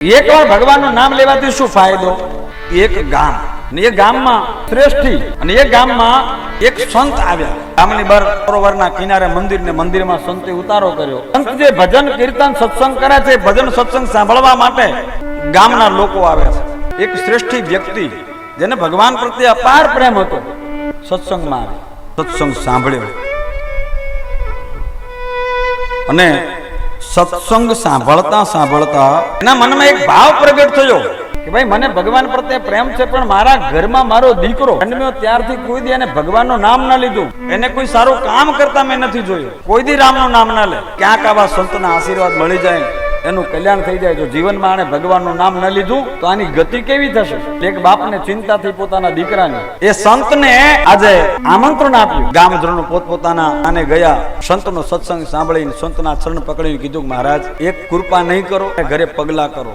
એકવાર ભગવાનનું નામ લેવાથી શું ફાયદો? એક ગામ અને એ ગામમાં શ્રેષ્ઠી અને એ ગામમાં એક સંત આવ્યા. ગામની બહાર સરોવરના કિનારે મંદિર ને મંદિરમાં સંતે ઉતારો કર્યો. સંત જે ભજન કીર્તન સત્સંગ કરે છે, ભજન સત્સંગ સાંભળવા માટે ગામના લોકો આવે છે. એક શ્રેષ્ઠી વ્યક્તિ જેને ભગવાન પ્રત્યે અપાર પ્રેમ હતો સત્સંગમાં આવે, સત્સંગ સાંભળ્યો અને સત્સંગ સાંભળતા સાંભળતા એના મનમાં એક ભાવ પ્રગટ થયો કે ભાઈ મને ભગવાન પ્રત્યે પ્રેમ છે, પણ મારા ઘરમાં મારો દીકરો જન્મ્યો ત્યારથી કોઈ દી એને ભગવાનનું નામ ના લીધું, એને કોઈ સારું કામ કરતા મેં નથી જોયું, કોઈ દી રામનું નામ ના લે. ક્યાંક આવા સંતના આશીર્વાદ મળી જાય, એનું કલ્યાણ થઈ જાય. જો જીવનમાં આને ભગવાનનું નામ ન લીધું તો આની ગતિ કેવી થશે? એક બાપને ચિંતાથી પોતાના દીકરાને એ સંતને આજે આમંત્રણ આપ્યું. ગામજનો પોતપોતાના આને ગયા, સંતનો સત્સંગ સાંભળીને સંતના ચરણ પકડીને કીધું, મહારાજ એક કૃપા નહીં કરો, ઘરે પગલા કરો.